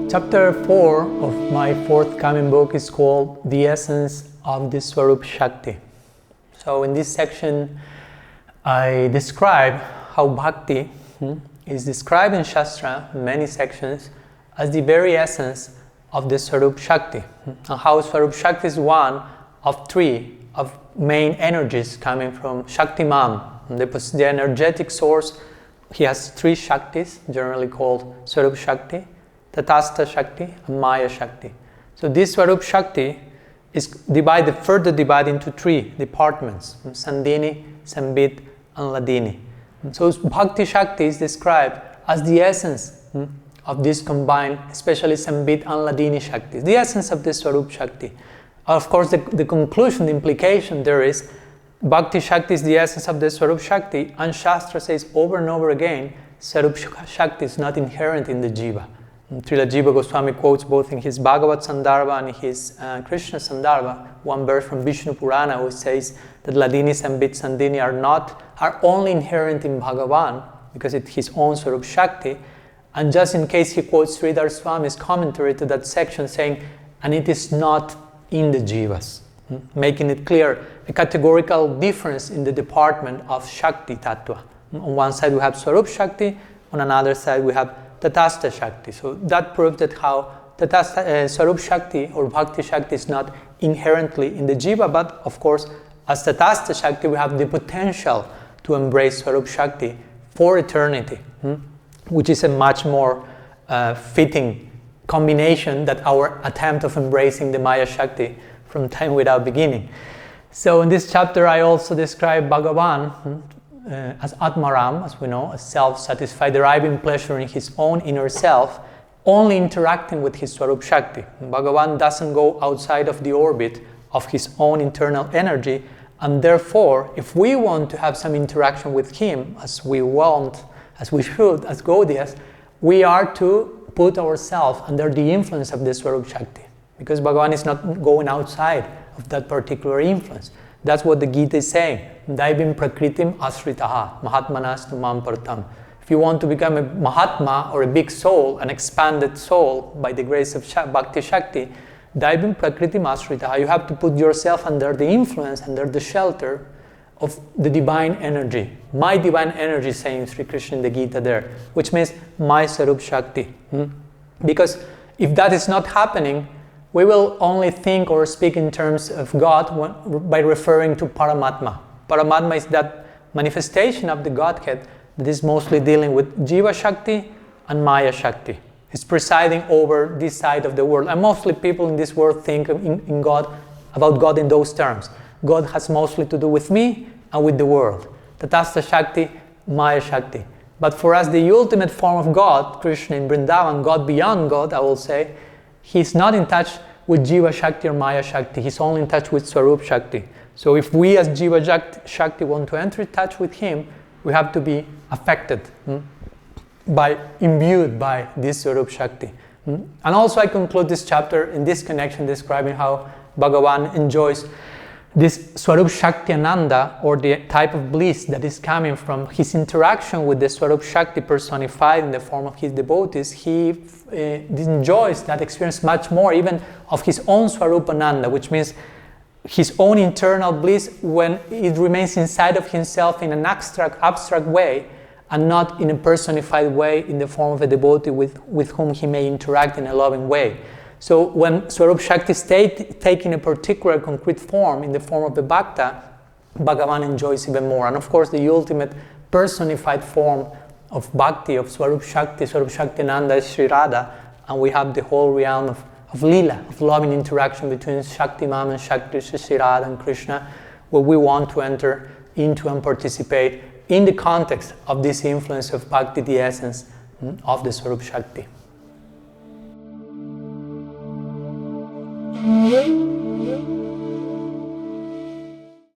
Chapter 4 of my forthcoming book is called The Essence of the Swarup Shakti. So in this section, I describe how Bhakti is described in Shastra, in many sections, as the very essence of the Swarup Shakti. And how Swarup Shakti is one of three of main energies coming from Shaktiman, the energetic source. He has three Shaktis, generally called Swarup Shakti, Tatastha Shakti, and Maya Shakti. So this Swarup Shakti is further divided into three departments, Sandhini, Sambit, and Ladini. So Bhakti Shakti is described as the essence of this combined, especially Sambit and Ladini Shakti, the essence of this Swarup Shakti. Of course, the conclusion, the implication there is, Bhakti Shakti is the essence of the Swarup Shakti, and Shastra says over and over again, Swarup Shakti is not inherent in the Jiva. Srila Jiva Goswami quotes both in his Bhagavat Sandarbha and his Krishna Sandarbha, one verse from Vishnu Purana which says that Ladini, Sambit, Sandhini are only inherent in Bhagavan because it's his own Swarup Shakti. And just in case he quotes Sridhar Swami's commentary to that section saying, and it is not in the Jivas, making it clear, a categorical difference in the department of Shakti Tattva. On one side we have Swarup Shakti, on another side we have Tatastha Shakti. So that proves that how Swarup Shakti or Bhakti Shakti is not inherently in the Jiva, but of course as Tatastha Shakti we have the potential to embrace Swarup Shakti for eternity, which is a much more fitting combination than our attempt of embracing the Maya Shakti from time without beginning. So in this chapter I also describe Bhagavan as Atmaram, as we know, as self-satisfied, deriving pleasure in his own inner self, only interacting with his Swarup Shakti. Bhagavan doesn't go outside of the orbit of his own internal energy, and therefore, if we want to have some interaction with him, as we want, as we should, as Gaudiyas, we are to put ourselves under the influence of the Swarup Shakti, because Bhagavan is not going outside of that particular influence. That's what the Gita is saying. Daibim prakritim asritaha, mahatmanastu mam partam. If you want to become a Mahatma or a big soul, an expanded soul by the grace of Bhakti Shakti, daibim prakritim asritaha, you have to put yourself under the influence, under the shelter of the divine energy. My divine energy, saying Sri Krishna in the Gita there, which means my Swarup Shakti. Because if that is not happening, we will only think or speak in terms of God by referring to Paramatma. Paramatma is that manifestation of the Godhead that is mostly dealing with Jiva Shakti and Maya Shakti. It's presiding over this side of the world. And mostly people in this world think in God, about God in those terms. God has mostly to do with me and with the world. Tatastha Shakti, Maya Shakti. But for us, the ultimate form of God, Krishna in Vrindavan, God beyond God, I will say, he's not in touch with Jiva Shakti or Maya Shakti. He's only in touch with Swarup Shakti. So if we as Jiva Shakti want to enter in touch with him, we have to be affected, imbued by this Swarup Shakti. And also I conclude this chapter in this connection describing how Bhagavan enjoys this Swarup Shakti Ananda, or the type of bliss that is coming from his interaction with the Swarup Shakti personified in the form of his devotees. He enjoys that experience much more, even of his own Swarup Ananda, which means his own internal bliss when it remains inside of himself in an abstract way, and not in a personified way in the form of a devotee with whom he may interact in a loving way. So when Swarup Shakti is taking a particular concrete form in the form of the Bhakta, Bhagavan enjoys even more. And of course the ultimate personified form of Bhakti, of Swarup Shakti Nanda is Sri Radha, and we have the whole realm of Lila, of loving interaction between Shaktiman and Shakti, Sri Radha and Krishna, where we want to enter into and participate in the context of this influence of Bhakti, the essence of the Swarup Shakti. Mm-hmm.